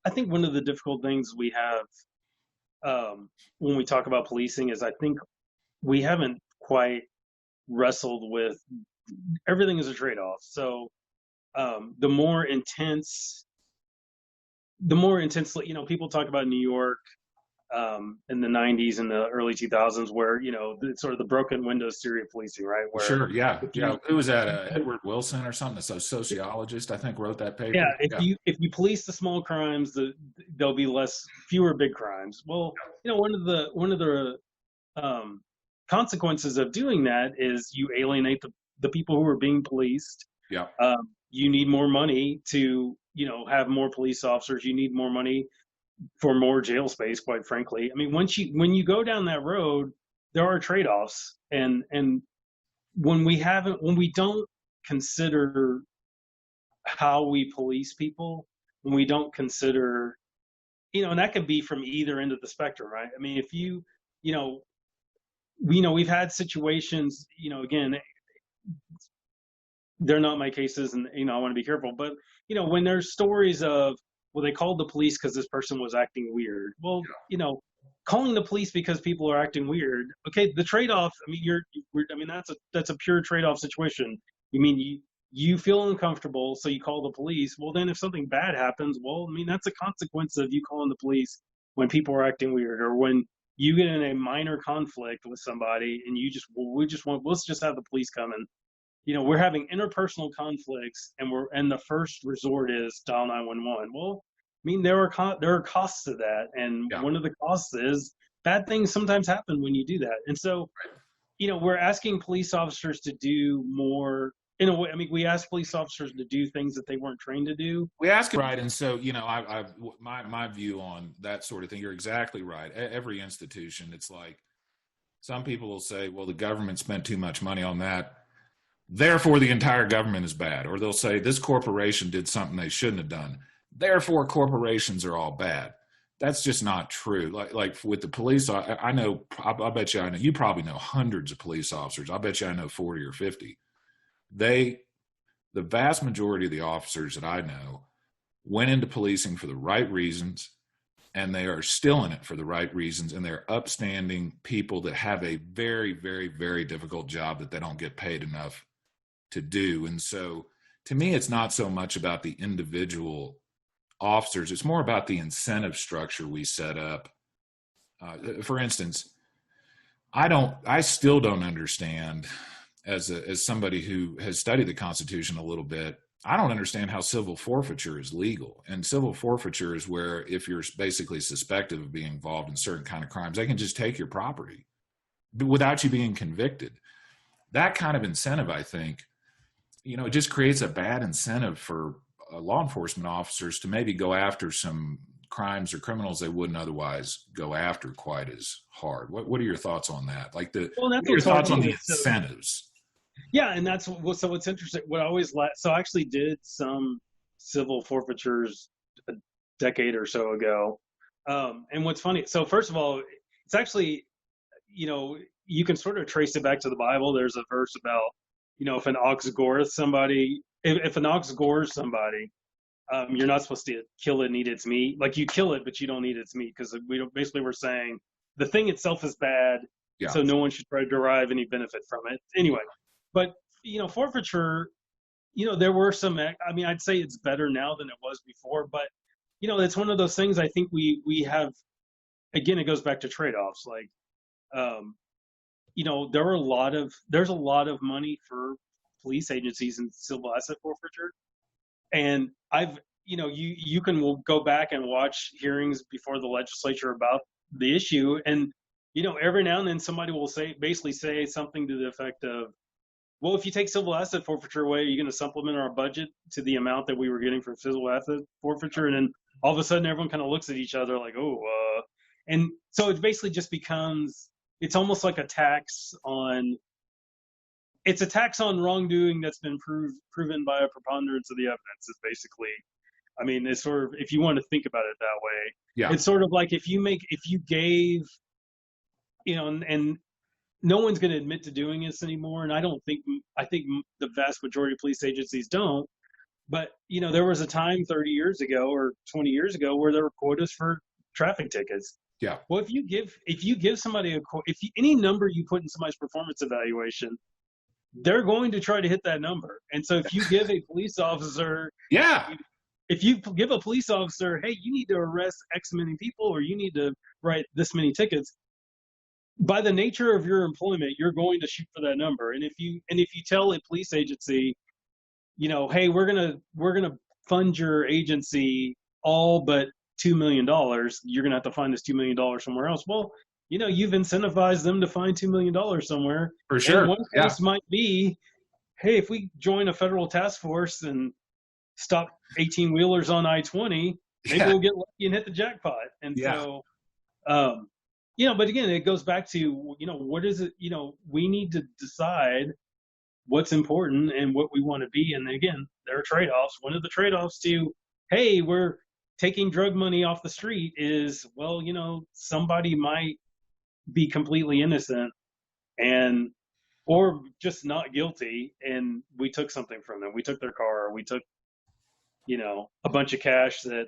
I think one of the difficult things we have when we talk about policing is I think we haven't quite wrestled with everything is a trade-off. So the more intense, people talk about New York in the 90s and the early 2000s, where it's sort of the broken windows theory of policing, right? Where Sure, yeah, if yeah. you, Who was that? if you Edward Wilson or something? A sociologist, I think, wrote that yeah, paper. if Yeah, you police the small crimes, there'll be fewer big crimes. Well, one of the um, consequences of doing that is you alienate the people who are being policed. yeah, You need more money to have more police officers. You need more money for more jail space, quite frankly. I mean, when you go down that road, there are trade-offs, and when we don't consider how we police people, when we don't consider, and that could be from either end of the spectrum, right? I mean, if you know we've had situations, again, they're not my cases, and I want to be careful, but when there's stories of, well, they called the police because this person was acting weird. Well, calling the police because people are acting weird, okay, the trade-off, I mean, that's a pure trade-off situation. You mean you feel uncomfortable, so you call the police. Well, then if something bad happens, well, I mean, that's a consequence of you calling the police when people are acting weird, or when you get in a minor conflict with somebody and you just, well, let's just have the police come in. We're having interpersonal conflicts, and the first resort is dial 911. Well, I mean, there are costs to that, and yeah. one of the costs is bad things sometimes happen when you do that. And so, we're asking police officers to do more. In a way, I mean, we ask police officers to do things that they weren't trained to do. We ask it right, and so my view on that sort of thing. You're exactly right. Every institution, it's like some people will say, "Well, the government spent too much money on that, therefore the entire government is bad," or they'll say this corporation did something they shouldn't have done, therefore corporations are all bad. That's just not true. Like with the police, I know. I bet you I know. You probably know hundreds of police officers. I bet you I know 40 or 50. The vast majority of the officers that I know went into policing for the right reasons, and they are still in it for the right reasons, and they're upstanding people that have a very, very, very difficult job that they don't get paid enough to do. And so to me, it's not so much about the individual officers. It's more about the incentive structure we set up. For instance, I still don't understand, as somebody who has studied the Constitution a little bit, I don't understand how civil forfeiture is legal. And civil forfeiture is where if you're basically suspected of being involved in certain kind of crimes, they can just take your property without you being convicted. That kind of incentive, I think, it just creates a bad incentive for law enforcement officers to maybe go after some crimes or criminals they wouldn't otherwise go after quite as hard. What are your thoughts on that? Like Well, what that's are your what's hard thoughts on too. the incentives? Yeah, and so what's interesting. What I always so I actually did some civil forfeitures a decade or so ago. And what's funny, so first of all, it's actually, you can sort of trace it back to the Bible. There's a verse about, if an ox gores somebody, if an ox gores somebody, you're not supposed to kill it and eat its meat. Like, you kill it, but you don't eat its meat, because basically we're saying the thing itself is bad, Yeah. so no one should try to derive any benefit from it. Anyway, but forfeiture, there were some. I mean, I'd say it's better now than it was before, but it's one of those things. I think we have. Again, it goes back to trade-offs. Like, there's a lot of money for police agencies in civil asset forfeiture, and you can go back and watch hearings before the legislature about the issue, and every now and then somebody will basically say something to the effect of, well, if you take civil asset forfeiture away, you're going to supplement our budget to the amount that we were getting from civil asset forfeiture. And then all of a sudden, everyone kind of looks at each other like, oh, and so it basically just becomes, it's almost like it's a tax on wrongdoing that's been proven by a preponderance of the evidence, is basically, I mean, it's sort of, if you want to think about it that way, Yeah. it's sort of like if you gave, and no one's going to admit to doing this anymore. And I think the vast majority of police agencies don't, But, there was a time 30 years ago or 20 years ago where there were quotas for traffic tickets. Yeah. Well, if you give somebody any number you put in somebody's performance evaluation, they're going to try to hit that number. And so if you give a police officer, Yeah. if you give a police officer, hey, you need to arrest X many people, or you need to write this many tickets, by the nature of your employment, you're going to shoot for that number. And if you tell a police agency, hey, we're gonna fund your agency all but $2 million, you're gonna have to find this $2 million somewhere else. Well, you've incentivized them to find $2 million somewhere. For sure. And one case might be, hey, if we join a federal task force and stop 18-wheelers on I-20, maybe we'll get lucky and hit the jackpot. And so, but again, it goes back to, what is it, we need to decide what's important and what we want to be. And again, there are trade-offs. One of the trade-offs to, hey, we're taking drug money off the street is, well, somebody might be completely innocent or just not guilty, and we took something from them. We took their car, or we took, a bunch of cash that,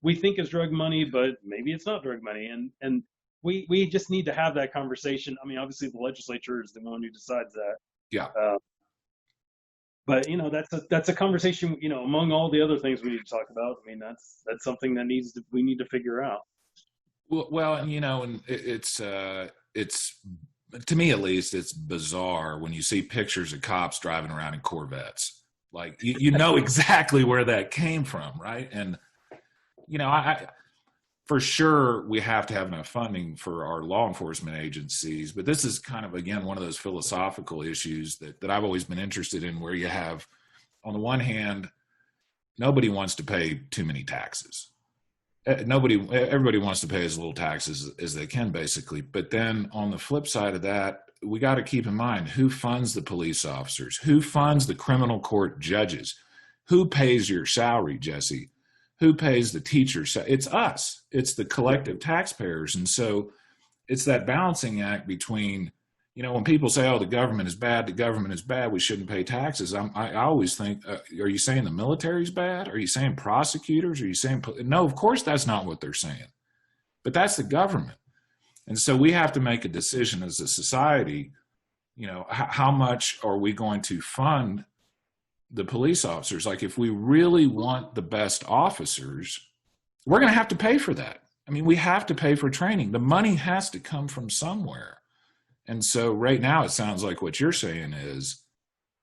we think is drug money, but maybe it's not drug money. And we just need to have that conversation. I mean, obviously the legislature is the one who decides that. Yeah. But that's a conversation, among all the other things we need to talk about. I mean, that's something that we need to figure out. Well, and it's to me at least, it's bizarre when you see pictures of cops driving around in Corvettes. Like you know exactly where that came from, right? And I for sure we have to have enough funding for our law enforcement agencies, but this is kind of, again, one of those philosophical issues that I've always been interested in, where you have, on the one hand, nobody wants to pay too many taxes. Everybody wants to pay as little taxes as they can, basically. But then on the flip side of that, we got to keep in mind who funds the police officers, who funds the criminal court judges, who pays your salary, Jesse. Who pays the teachers? It's us. It's the collective taxpayers. And so it's that balancing act between, when people say, oh, the government is bad, we shouldn't pay taxes. I always think, are you saying the military's bad? Are you saying prosecutors? Are you saying, no, of course that's not what they're saying. But that's the government. And so we have to make a decision as a society, how much are we going to fund the police officers? Like, if we really want the best officers, we're going to have to pay for that. I mean, we have to pay for training. The money has to come from somewhere. And so right now it sounds like what you're saying is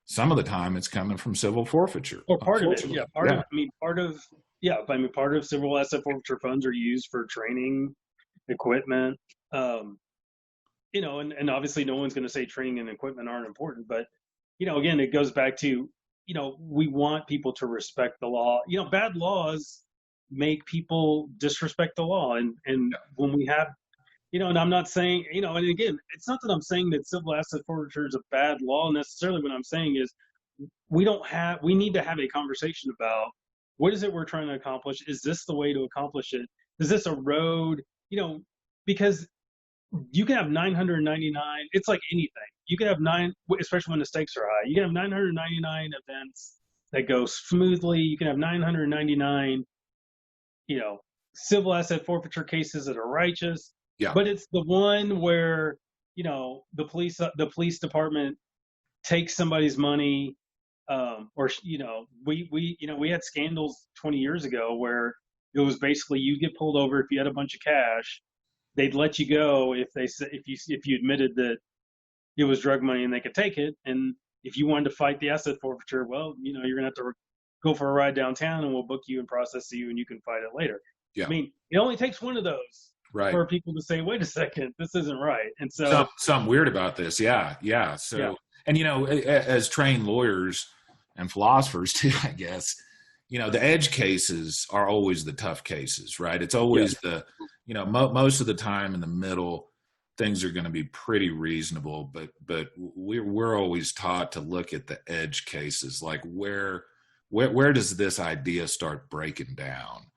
some of the time it's coming from civil forfeiture. Or part of it. Yeah. Part of civil asset forfeiture funds are used for training, equipment, and obviously no one's going to say training and equipment aren't important, but, again, it goes back to, we want people to respect the law. Bad laws make people disrespect the law. And when we have, and I'm not saying, and again, it's not that I'm saying that civil asset forfeiture is a bad law necessarily. What I'm saying is we need to have a conversation about what is it we're trying to accomplish? Is this the way to accomplish it? Is this a road? Because you can have 999. It's like anything. You can have especially when the stakes are high. You can have 999 events that go smoothly. You can have 999, civil asset forfeiture cases that are righteous. Yeah. But it's the one where, the police department takes somebody's money, we had scandals 20 years ago where it was basically you get pulled over if you had a bunch of cash. They'd let you go if you admitted that it was drug money and they could take it. And if you wanted to fight the asset forfeiture, well, you're going to have to go for a ride downtown and we'll book you and process you and you can fight it later. Yeah. I mean, it only takes one of those for people to say, wait a second, this isn't right. And so something weird about this. Yeah. Yeah. So, yeah. And, as trained lawyers and philosophers too, I guess, the edge cases are always the tough cases, right? It's always most of the time in the middle, things are going to be pretty reasonable, but we're always taught to look at the edge cases, like where does this idea start breaking down?